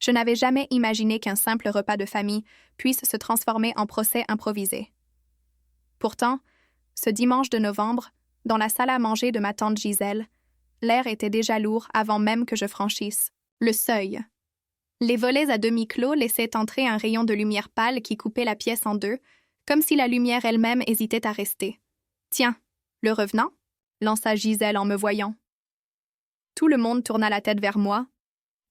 Je n'avais jamais imaginé qu'un simple repas de famille puisse se transformer en procès improvisé. Pourtant, ce dimanche de novembre, dans la salle à manger de ma tante Gisèle, l'air était déjà lourd avant même que je franchisse le seuil. Les volets à demi clos laissaient entrer un rayon de lumière pâle qui coupait la pièce en deux, comme si la lumière elle-même hésitait à rester. « Tiens, le revenant ?» lança Gisèle en me voyant. Tout le monde tourna la tête vers moi.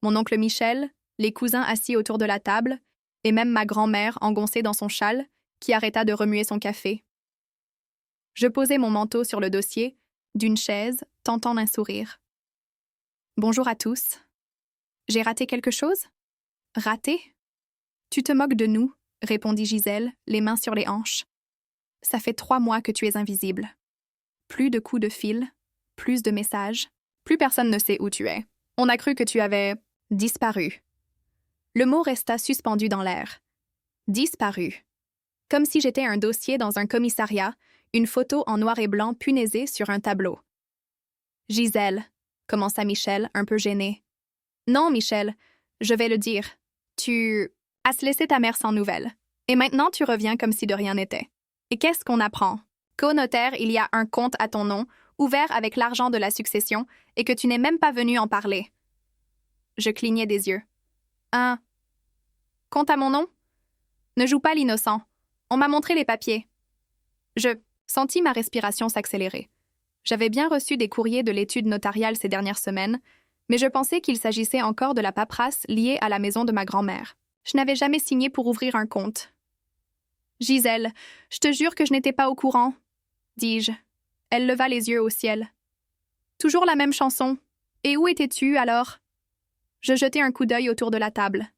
Mon oncle Michel, les cousins assis autour de la table, et même ma grand-mère engoncée dans son châle, qui arrêta de remuer son café. Je posai mon manteau sur le dossier, d'une chaise, tentant un sourire. « Bonjour à tous. J'ai raté quelque chose? » « Raté? Tu te moques de nous, » répondit Gisèle, les mains sur les hanches. « Ça fait 3 mois que tu es invisible. Plus de coups de fil, plus de messages. Plus personne ne sait où tu es. On a cru que tu avais disparu. » Le mot resta suspendu dans l'air. Disparu. Comme si j'étais un dossier dans un commissariat, une photo en noir et blanc punaisée sur un tableau. « Gisèle, » commença Michel, un peu gêné. « Non, Michel, je vais le dire. Tu as laissé ta mère sans nouvelles. Et maintenant, tu reviens comme si de rien n'était. Et qu'est-ce qu'on apprend? Qu'au notaire, il y a un compte à ton nom, ouvert avec l'argent de la succession, et que tu n'es même pas venu en parler. » Je clignai des yeux. « Un compte à mon nom? Ne joue pas l'innocent. On m'a montré les papiers. » Je sentis ma respiration s'accélérer. J'avais bien reçu des courriers de l'étude notariale ces dernières semaines, mais je pensais qu'il s'agissait encore de la paperasse liée à la maison de ma grand-mère. Je n'avais jamais signé pour ouvrir un compte. « Gisèle, je te jure que je n'étais pas au courant, » dis-je. Elle leva les yeux au ciel. « Toujours la même chanson. Et où étais-tu, alors? » Je jetai un coup d'œil autour de la table.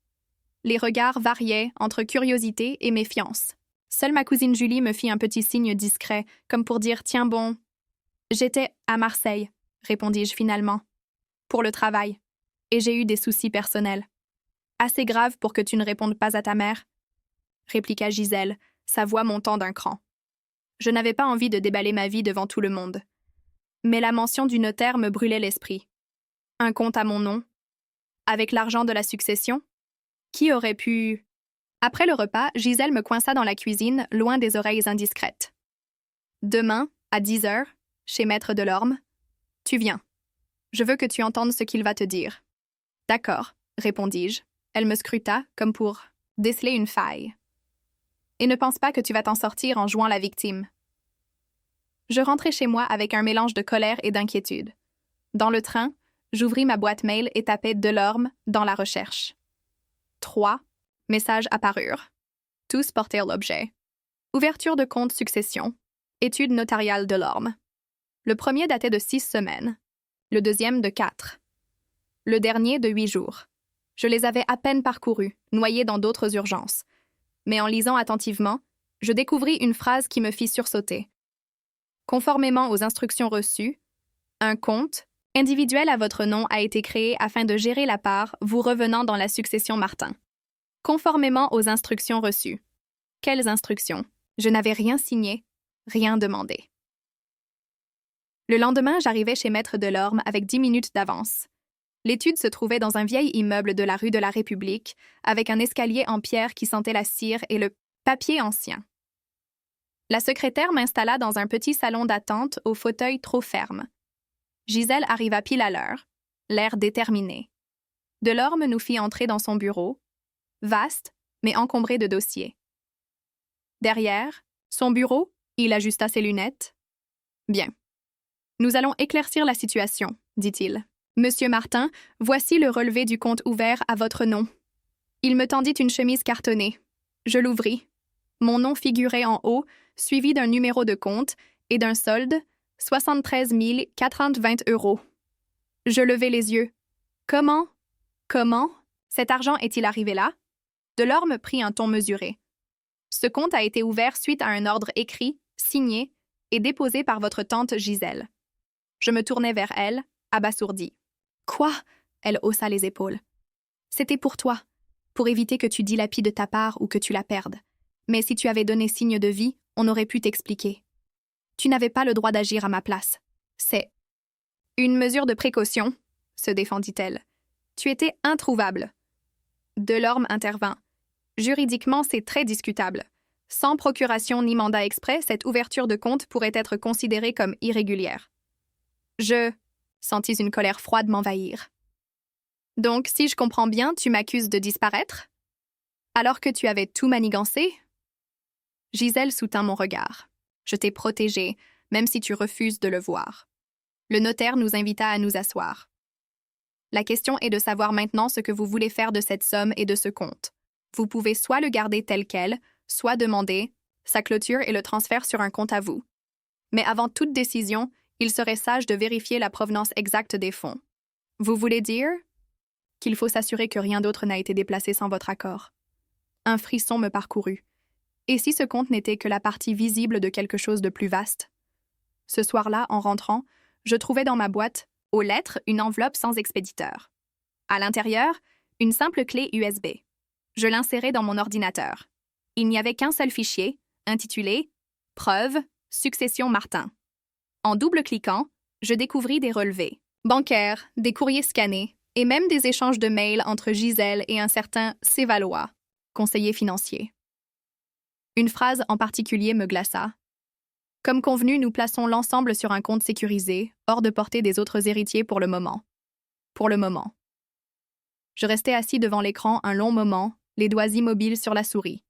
Les regards variaient entre curiosité et méfiance. Seule ma cousine Julie me fit un petit signe discret, comme pour dire « Tiens bon. » « J'étais à Marseille, » répondis-je finalement. « Pour le travail. Et j'ai eu des soucis personnels. »« Assez grave pour que tu ne répondes pas à ta mère ?» répliqua Gisèle, sa voix montant d'un cran. Je n'avais pas envie de déballer ma vie devant tout le monde. Mais la mention du notaire me brûlait l'esprit. Un compte à mon nom? Avec l'argent de la succession? Qui aurait pu... Après le repas, Gisèle me coinça dans la cuisine, loin des oreilles indiscrètes. « Demain, à 10h, chez Maître Delorme, tu viens. Je veux que tu entendes ce qu'il va te dire. »« D'accord, » répondis-je. Elle me scruta, comme pour déceler une faille. « Et ne pense pas que tu vas t'en sortir en jouant la victime. » Je rentrai chez moi avec un mélange de colère et d'inquiétude. Dans le train, j'ouvris ma boîte mail et tapai Delorme dans la recherche. 3 messages apparurent. Tous portèrent l'objet. Ouverture de compte succession. Étude notariale Delorme. Le premier datait de 6 semaines. Le deuxième de 4. Le dernier de 8 jours. Je les avais à peine parcourus, noyés dans d'autres urgences. Mais en lisant attentivement, je découvris une phrase qui me fit sursauter. Conformément aux instructions reçues, un compte individuel à votre nom a été créé afin de gérer la part vous revenant dans la succession Martin. Conformément aux instructions reçues. Quelles instructions? Je n'avais rien signé, rien demandé. Le lendemain, j'arrivais chez Maître Delorme avec 10 minutes d'avance. L'étude se trouvait dans un vieil immeuble de la rue de la République, avec un escalier en pierre qui sentait la cire et le papier ancien. La secrétaire m'installa dans un petit salon d'attente au fauteuil trop ferme. Gisèle arriva pile à l'heure, l'air déterminé. Delorme nous fit entrer dans son bureau, vaste, mais encombré de dossiers. Derrière, son bureau, il ajusta ses lunettes. « Bien. Nous allons éclaircir la situation, » dit-il. « Monsieur Martin, voici le relevé du compte ouvert à votre nom. » Il me tendit une chemise cartonnée. Je l'ouvris. Mon nom figurait en haut, suivi d'un numéro de compte et d'un solde, 73 420 €. Je levai les yeux. Comment cet argent est-il arrivé là? Delorme prit un ton mesuré. Ce compte a été ouvert suite à un ordre écrit, signé et déposé par votre tante Gisèle. Je me tournai vers elle, abasourdie. Quoi? Elle haussa les épaules. C'était pour toi, pour éviter que tu dilapides ta part ou que tu la perdes. Mais si tu avais donné signe de vie, on aurait pu t'expliquer. Tu n'avais pas le droit d'agir à ma place. C'est une mesure de précaution, se défendit-elle. Tu étais introuvable. Delorme intervint. Juridiquement, c'est très discutable. Sans procuration ni mandat exprès, cette ouverture de compte pourrait être considérée comme irrégulière. Je sentis une colère froide m'envahir. Donc, si je comprends bien, tu m'accuses de disparaître? Alors que tu avais tout manigancé? Gisèle soutint mon regard. Je t'ai protégée, même si tu refuses de le voir. Le notaire nous invita à nous asseoir. La question est de savoir maintenant ce que vous voulez faire de cette somme et de ce compte. Vous pouvez soit le garder tel quel, soit demander sa clôture et le transfert sur un compte à vous. Mais avant toute décision, il serait sage de vérifier la provenance exacte des fonds. Vous voulez dire qu'il faut s'assurer que rien d'autre n'a été déplacé sans votre accord. Un frisson me parcourut. Et si ce compte n'était que la partie visible de quelque chose de plus vaste? Ce soir-là, en rentrant, je trouvais dans ma boîte, aux lettres, une enveloppe sans expéditeur. À l'intérieur, une simple clé USB. Je l'insérai dans mon ordinateur. Il n'y avait qu'un seul fichier, intitulé « Preuve, succession Martin ». En double-cliquant, je découvris des relevés bancaires, des courriers scannés et même des échanges de mails entre Gisèle et un certain Sévalois, conseiller financier. Une phrase en particulier me glaça. Comme convenu, nous plaçons l'ensemble sur un compte sécurisé, hors de portée des autres héritiers pour le moment. Pour le moment. Je restais assis devant l'écran un long moment, les doigts immobiles sur la souris.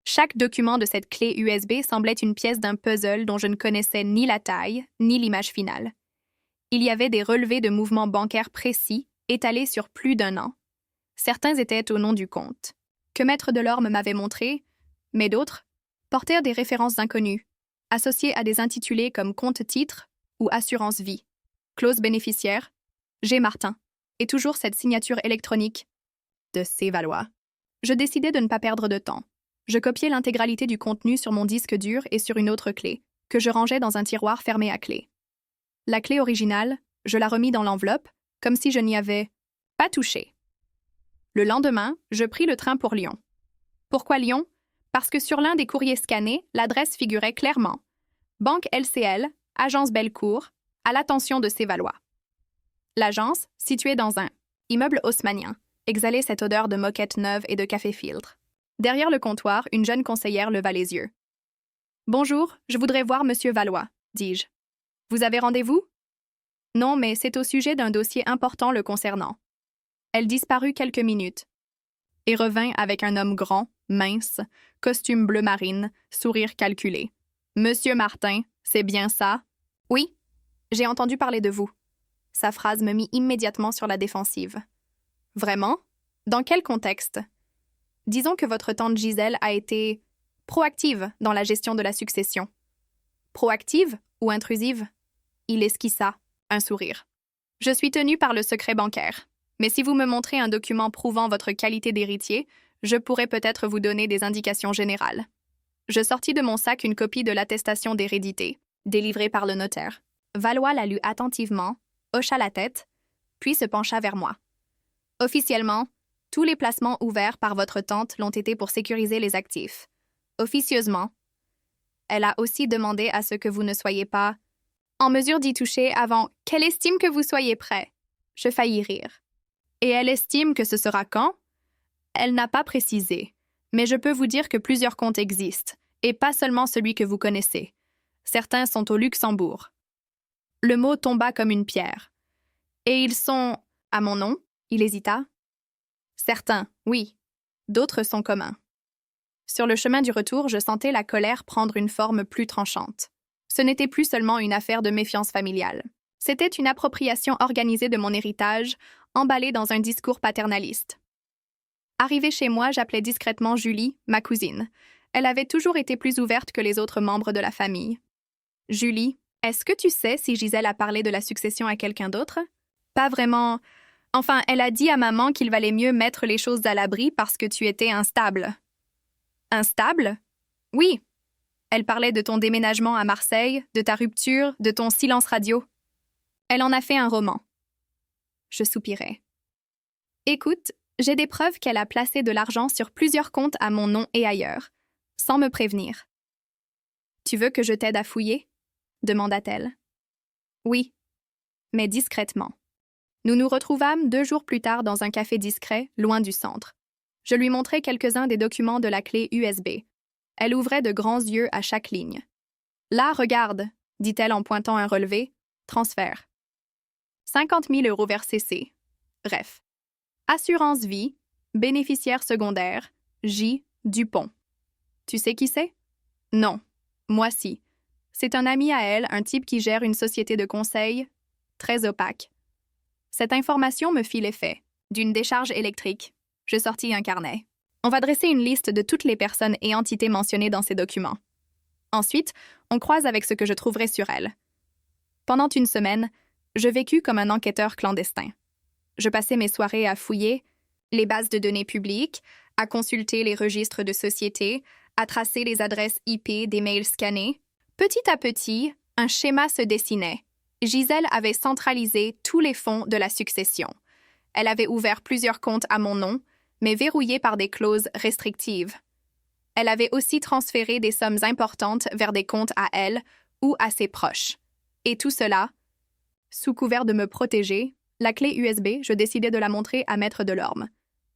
Chaque document de cette clé USB semblait une pièce d'un puzzle dont je ne connaissais ni la taille, ni l'image finale. Il y avait des relevés de mouvements bancaires précis, étalés sur plus d'1 an. Certains étaient au nom du compte, que Maître Delorme m'avait montré, mais d'autres portèrent des références inconnues, associées à des intitulés comme compte-titre ou assurance vie, clause bénéficiaire, G. Martin, et toujours cette signature électronique de Sévalois. Je décidai de ne pas perdre de temps. Je copiai l'intégralité du contenu sur mon disque dur et sur une autre clé, que je rangeais dans un tiroir fermé à clé. La clé originale, je la remis dans l'enveloppe, comme si je n'y avais pas touché. Le lendemain, je pris le train pour Lyon. Pourquoi Lyon? Parce que sur l'un des courriers scannés, l'adresse figurait clairement « Banque LCL, Agence Bellecour, à l'attention de Sévalois ». L'agence, située dans un immeuble haussmannien, exhalait cette odeur de moquette neuve et de café-filtre. Derrière le comptoir, une jeune conseillère leva les yeux. « Bonjour, je voudrais voir Monsieur Valois, dis-je. Vous avez rendez-vous? » « Non, mais c'est au sujet d'un dossier important le concernant. » Elle disparut quelques minutes et revint avec un homme grand, mince, costume bleu marine, sourire calculé. « Monsieur Martin, c'est bien ça? »« Oui, j'ai entendu parler de vous. » Sa phrase me mit immédiatement sur la défensive. « Vraiment? Dans quel contexte? » Disons que votre tante Gisèle a été proactive dans la gestion de la succession. Proactive ou intrusive? Il esquissa un sourire. Je suis tenu par le secret bancaire, mais si vous me montrez un document prouvant votre qualité d'héritier, je pourrais peut-être vous donner des indications générales. Je sortis de mon sac une copie de l'attestation d'hérédité, délivrée par le notaire. Valois la lut attentivement, hocha la tête, puis se pencha vers moi. Officiellement, tous les placements ouverts par votre tante l'ont été pour sécuriser les actifs. Officieusement, elle a aussi demandé à ce que vous ne soyez pas en mesure d'y toucher avant qu'elle estime que vous soyez prêt. Je faillis rire. Et elle estime que ce sera quand? Elle n'a pas précisé, mais je peux vous dire que plusieurs comptes existent, et pas seulement celui que vous connaissez. Certains sont au Luxembourg. Le mot tomba comme une pierre. Et ils sont à mon nom? Il hésita. Certains, oui. D'autres sont communs. Sur le chemin du retour, je sentais la colère prendre une forme plus tranchante. Ce n'était plus seulement une affaire de méfiance familiale. C'était une appropriation organisée de mon héritage, emballée dans un discours paternaliste. Arrivée chez moi, j'appelais discrètement Julie, ma cousine. Elle avait toujours été plus ouverte que les autres membres de la famille. « Julie, est-ce que tu sais si Gisèle a parlé de la succession à quelqu'un d'autre? » Pas vraiment. Enfin, elle a dit à maman qu'il valait mieux mettre les choses à l'abri parce que tu étais instable. Instable? Oui. Elle parlait de ton déménagement à Marseille, de ta rupture, de ton silence radio. Elle en a fait un roman. Je soupirai. Écoute, j'ai des preuves qu'elle a placé de l'argent sur plusieurs comptes à mon nom et ailleurs, sans me prévenir. Tu veux que je t'aide à fouiller? Demanda-t-elle. Oui, mais discrètement. Nous nous retrouvâmes 2 jours plus tard dans un café discret, loin du centre. Je lui montrai quelques-uns des documents de la clé USB. Elle ouvrait de grands yeux à chaque ligne. « Là, regarde », dit-elle en pointant un relevé. « Transfert. 50 000 € versés C. Bref. Assurance vie, bénéficiaire secondaire, J. Dupont. Tu sais qui c'est? Non. Moi si. C'est un ami à elle, un type qui gère une société de conseil très opaque. Cette information me fit l'effet d'une décharge électrique. Je sortis un carnet. On va dresser une liste de toutes les personnes et entités mentionnées dans ces documents. Ensuite, on croise avec ce que je trouverai sur elle. Pendant une semaine, je vécus comme un enquêteur clandestin. Je passais mes soirées à fouiller les bases de données publiques, à consulter les registres de sociétés, à tracer les adresses IP des mails scannés. Petit à petit, un schéma se dessinait. Gisèle avait centralisé tous les fonds de la succession. Elle avait ouvert plusieurs comptes à mon nom, mais verrouillés par des clauses restrictives. Elle avait aussi transféré des sommes importantes vers des comptes à elle ou à ses proches. Et tout cela, sous couvert de me protéger, la clé USB, je décidai de la montrer à Maître Delorme.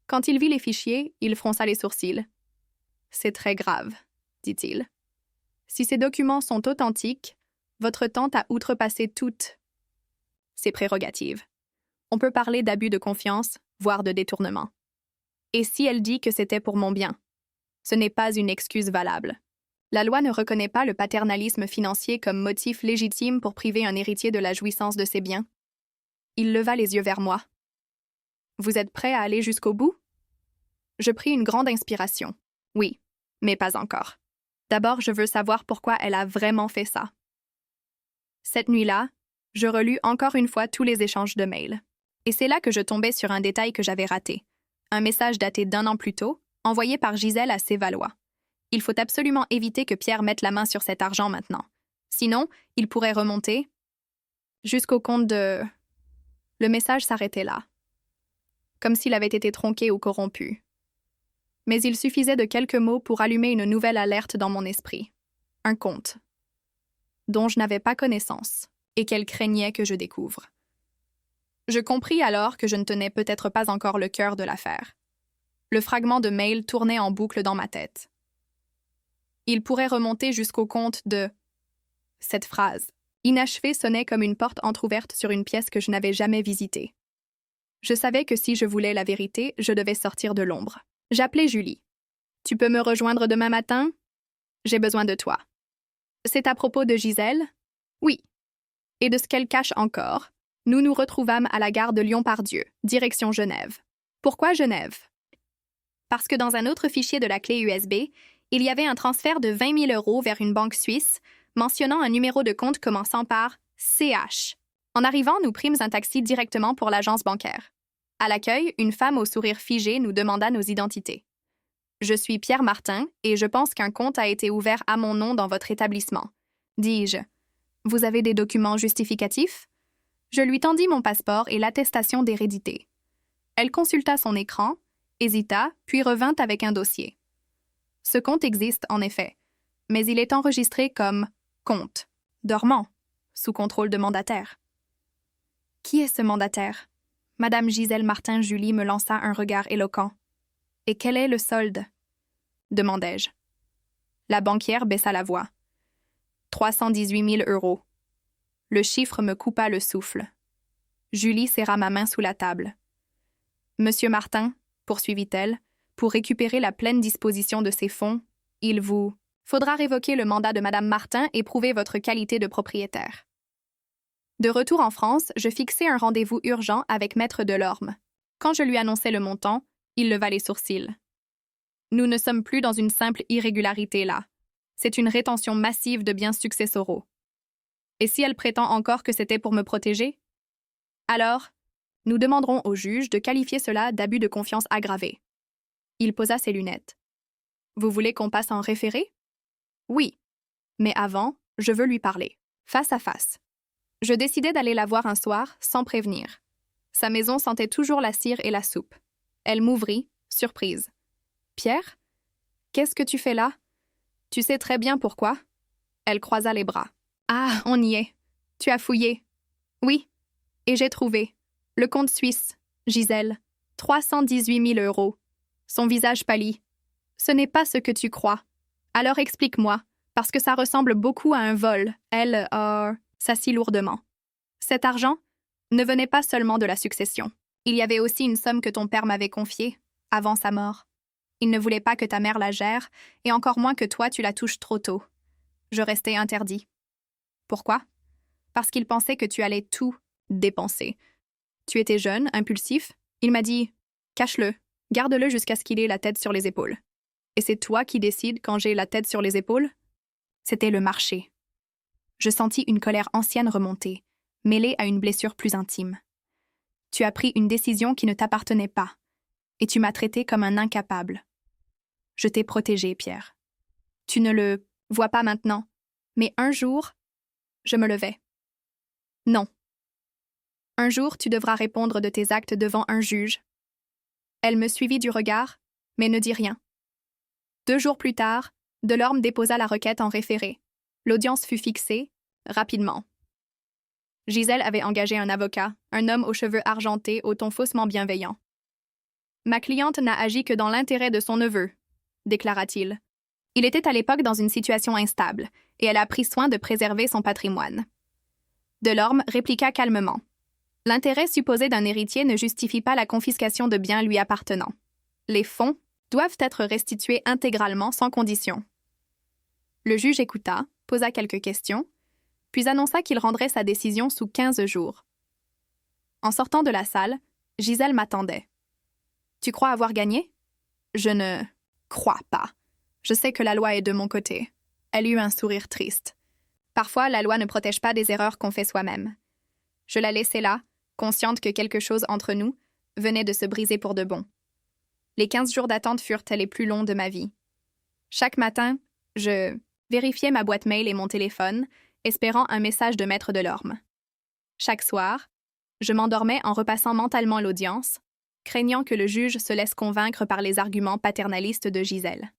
Quand il vit les fichiers, il fronça les sourcils. « C'est très grave, » dit-il. « Si ces documents sont authentiques, votre tante a outrepassé toutes ses prérogatives. On peut parler d'abus de confiance, voire de détournement. Et si elle dit que c'était pour mon bien? Ce n'est pas une excuse valable. La loi ne reconnaît pas le paternalisme financier comme motif légitime pour priver un héritier de la jouissance de ses biens. » Il leva les yeux vers moi. « Vous êtes prêt à aller jusqu'au bout? » Je pris une grande inspiration. Oui, mais pas encore. D'abord, je veux savoir pourquoi elle a vraiment fait ça. Cette nuit-là, je relus encore une fois tous les échanges de mails. Et c'est là que je tombais sur un détail que j'avais raté. Un message daté d'1 an plus tôt, envoyé par Gisèle à Sévalois. Il faut absolument éviter que Pierre mette la main sur cet argent maintenant. Sinon, il pourrait remonter jusqu'au compte de... Le message s'arrêtait là, comme s'il avait été tronqué ou corrompu. Mais il suffisait de quelques mots pour allumer une nouvelle alerte dans mon esprit. Un compte dont je n'avais pas connaissance et qu'elle craignait que je découvre. Je compris alors que je ne tenais peut-être pas encore le cœur de l'affaire. Le fragment de mail tournait en boucle dans ma tête. Il pourrait remonter jusqu'au compte de... Cette phrase, inachevée, sonnait comme une porte entr'ouverte sur une pièce que je n'avais jamais visitée. Je savais que si je voulais la vérité, je devais sortir de l'ombre. J'appelai Julie. « Tu peux me rejoindre demain matin? J'ai besoin de toi. » C'est à propos de Gisèle? Oui. Et de ce qu'elle cache encore. Nous nous retrouvâmes à la gare de Lyon-Pardieu, direction Genève. Pourquoi Genève? Parce que dans un autre fichier de la clé USB, il y avait un transfert de 20 000 € vers une banque suisse, mentionnant un numéro de compte commençant par CH. En arrivant, nous prîmes un taxi directement pour l'agence bancaire. À l'accueil, une femme au sourire figé nous demanda nos identités. Je suis Pierre Martin et je pense qu'un compte a été ouvert à mon nom dans votre établissement. Dis-je. Vous avez des documents justificatifs? Je lui tendis mon passeport et l'attestation d'hérédité. Elle consulta son écran, hésita, puis revint avec un dossier. Ce compte existe en effet, mais il est enregistré comme compte dormant, sous contrôle de mandataire. Qui est ce mandataire? Madame Gisèle Martin-Julie me lança un regard éloquent. Et quel est le solde? Demandai-je. La banquière baissa la voix. 318 000 €. Le chiffre me coupa le souffle. Julie serra ma main sous la table. Monsieur Martin, poursuivit-elle, pour récupérer la pleine disposition de ces fonds, il vous faudra révoquer le mandat de Madame Martin et prouver votre qualité de propriétaire. De retour en France, je fixai un rendez-vous urgent avec Maître Delorme. Quand je lui annonçai le montant, il leva les sourcils. Nous ne sommes plus dans une simple irrégularité là. C'est une rétention massive de biens successoraux. Et si elle prétend encore que c'était pour me protéger? Alors, nous demanderons au juge de qualifier cela d'abus de confiance aggravé. Il posa ses lunettes. Vous voulez qu'on passe en référé? Oui. Mais avant, je veux lui parler, face à face. Je décidai d'aller la voir un soir, sans prévenir. Sa maison sentait toujours la cire et la soupe. Elle m'ouvrit, surprise. « Pierre? Qu'est-ce que tu fais là? Tu sais très bien pourquoi. » Elle croisa les bras. « Ah, on y est. Tu as fouillé. » « Oui. Et j'ai trouvé. Le compte suisse, Gisèle, 318 000 euros. Son visage pâlit. Ce n'est pas ce que tu crois. Alors explique-moi, parce que ça ressemble beaucoup à un vol. Elle s'assit lourdement. Cet argent ne venait pas seulement de la succession. Il y avait aussi une somme que ton père m'avait confiée, avant sa mort. Il ne voulait pas que ta mère la gère, et encore moins que toi tu la touches trop tôt. Je restais interdit. Pourquoi? Parce qu'il pensait que tu allais tout dépenser. Tu étais jeune, impulsif. Il m'a dit « Cache-le, garde-le jusqu'à ce qu'il ait la tête sur les épaules. » Et c'est toi qui décides quand j'ai la tête sur les épaules? C'était le marché. Je sentis une colère ancienne remonter, mêlée à une blessure plus intime. Tu as pris une décision qui ne t'appartenait pas, et tu m'as traité comme un incapable. Je t'ai protégé, Pierre. Tu ne le vois pas maintenant, mais un jour, je me levai. Non. Un jour, tu devras répondre de tes actes devant un juge. Elle me suivit du regard, mais ne dit rien. 2 jours plus tard, Delorme déposa la requête en référé. L'audience fut fixée, rapidement. Gisèle avait engagé un avocat, un homme aux cheveux argentés, au ton faussement bienveillant. « Ma cliente n'a agi que dans l'intérêt de son neveu », déclara-t-il. Il était à l'époque dans une situation instable, et elle a pris soin de préserver son patrimoine. Delorme répliqua calmement. L'intérêt supposé d'un héritier ne justifie pas la confiscation de biens lui appartenant. Les fonds doivent être restitués intégralement sans condition. Le juge écouta, posa quelques questions, puis annonça qu'il rendrait sa décision sous 15 jours. En sortant de la salle, Gisèle m'attendait. « Tu crois avoir gagné? » « Je ne crois pas. Je sais que la loi est de mon côté. » Elle eut un sourire triste. Parfois, la loi ne protège pas des erreurs qu'on fait soi-même. Je la laissai là, consciente que quelque chose entre nous venait de se briser pour de bon. Les 15 jours d'attente furent les plus longs de ma vie. Chaque matin, je vérifiais ma boîte mail et mon téléphone, espérant un message de Maître Delorme. Chaque soir, je m'endormais en repassant mentalement l'audience, craignant que le juge se laisse convaincre par les arguments paternalistes de Gisèle.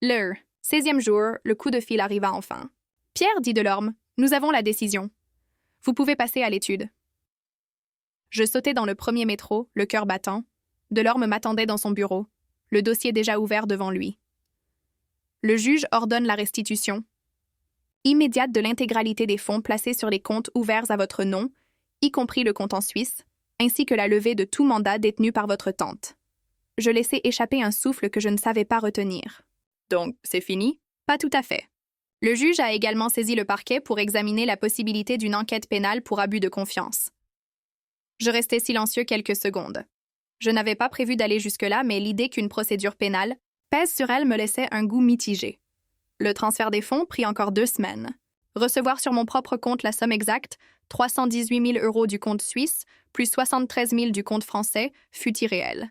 Le 16e jour, le coup de fil arriva enfin. « Pierre, dit Delorme, nous avons la décision. Vous pouvez passer à l'étude. » Je sautai dans le premier métro, le cœur battant. Delorme m'attendait dans son bureau, le dossier déjà ouvert devant lui. Le juge ordonne la restitution immédiate de l'intégralité des fonds placés sur les comptes ouverts à votre nom, y compris le compte en Suisse, ainsi que la levée de tout mandat détenu par votre tante. Je laissai échapper un souffle que je ne savais pas retenir. Donc, c'est fini? Pas tout à fait. Le juge a également saisi le parquet pour examiner la possibilité d'une enquête pénale pour abus de confiance. Je restai silencieux quelques secondes. Je n'avais pas prévu d'aller jusque-là, mais l'idée qu'une procédure pénale pèse sur elle me laissait un goût mitigé. Le transfert des fonds prit encore 2 semaines. Recevoir sur mon propre compte la somme exacte, 318 000 euros du compte suisse, plus 73 000 du compte français, fut irréel.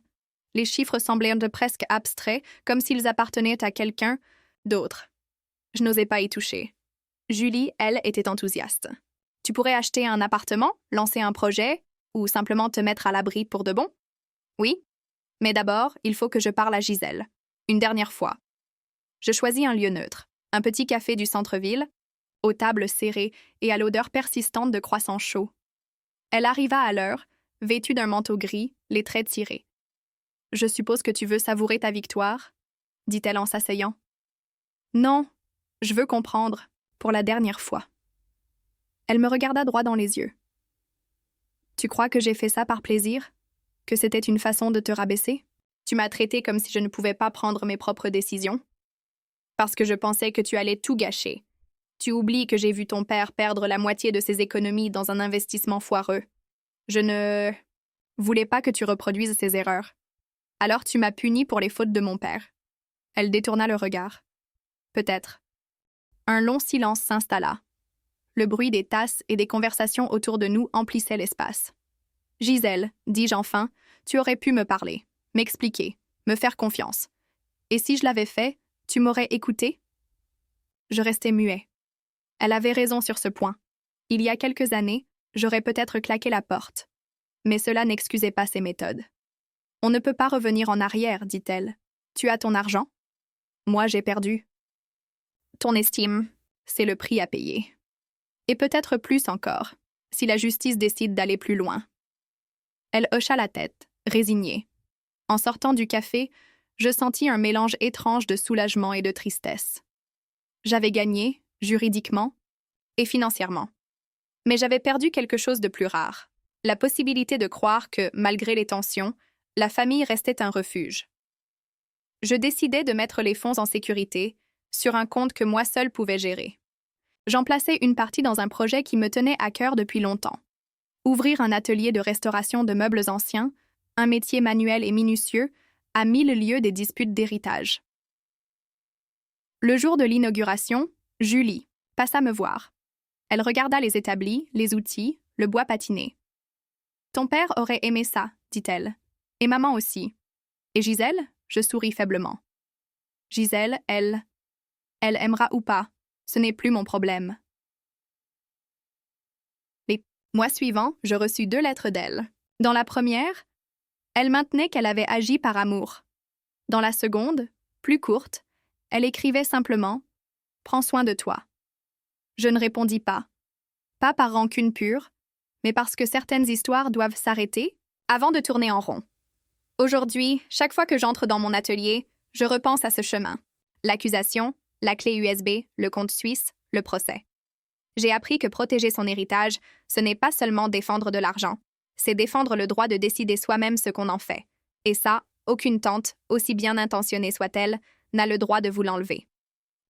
Les chiffres semblaient presque abstraits, comme s'ils appartenaient à quelqu'un d'autre. Je n'osais pas y toucher. Julie, elle, était enthousiaste. « Tu pourrais acheter un appartement, lancer un projet, ou simplement te mettre à l'abri pour de bon? » « Oui, mais d'abord, il faut que je parle à Gisèle. Une dernière fois. » Je choisis un lieu neutre, un petit café du centre-ville, aux tables serrées et à l'odeur persistante de croissants chauds. Elle arriva à l'heure, vêtue d'un manteau gris, les traits tirés. « Je suppose que tu veux savourer ta victoire ?» dit-elle en s'asseyant. « Non, je veux comprendre, pour la dernière fois. » Elle me regarda droit dans les yeux. « Tu crois que j'ai fait ça par plaisir? Que c'était une façon de te rabaisser? Tu m'as traité comme si je ne pouvais pas prendre mes propres décisions? Parce que je pensais que tu allais tout gâcher. Tu oublies que j'ai vu ton père perdre la moitié de ses économies dans un investissement foireux. Je ne voulais pas que tu reproduises ces erreurs. Alors tu m'as puni pour les fautes de mon père. » Elle détourna le regard. « Peut-être. » Un long silence s'installa. Le bruit des tasses et des conversations autour de nous emplissait l'espace. « Gisèle, dis-je enfin, tu aurais pu me parler, m'expliquer, me faire confiance. Et si je l'avais fait, tu m'aurais écouté? » Je restais muet. Elle avait raison sur ce point. Il y a quelques années, j'aurais peut-être claqué la porte. Mais cela n'excusait pas ses méthodes. « On ne peut pas revenir en arrière, dit-elle. Tu as ton argent? Moi, j'ai perdu. Ton estime, c'est le prix à payer. Et peut-être plus encore. si la justice décide d'aller plus loin. Elle hocha la tête, résignée. En sortant du café, je sentis un mélange étrange de soulagement et de tristesse. J'avais gagné, juridiquement et financièrement. Mais j'avais perdu quelque chose de plus rare, la possibilité de croire que, malgré les tensions, la famille restait un refuge. Je décidai de mettre les fonds en sécurité, sur un compte que moi seule pouvais gérer. J'en plaçai une partie dans un projet qui me tenait à cœur depuis longtemps. Ouvrir un atelier de restauration de meubles anciens, un métier manuel et minutieux, à 1000 lieues des disputes d'héritage. Le jour de l'inauguration, Julie passa me voir. Elle regarda les établis, les outils, le bois patiné. « Ton père aurait aimé ça, dit-elle. Et maman aussi. Et Gisèle ?» Je souris faiblement. Gisèle, elle aimera ou pas, ce n'est plus mon problème. Les mois suivants, je reçus 2 lettres d'elle. Dans la première, elle maintenait qu'elle avait agi par amour. Dans la seconde, plus courte, elle écrivait simplement « Prends soin de toi ». Je ne répondis pas. Pas par rancune pure, mais parce que certaines histoires doivent s'arrêter avant de tourner en rond. Aujourd'hui, chaque fois que j'entre dans mon atelier, je repense à ce chemin. L'accusation, la clé USB, le compte suisse, le procès. J'ai appris que protéger son héritage, ce n'est pas seulement défendre de l'argent, c'est défendre le droit de décider soi-même ce qu'on en fait. Et ça, aucune tante, aussi bien intentionnée soit-elle, n'a le droit de vous l'enlever.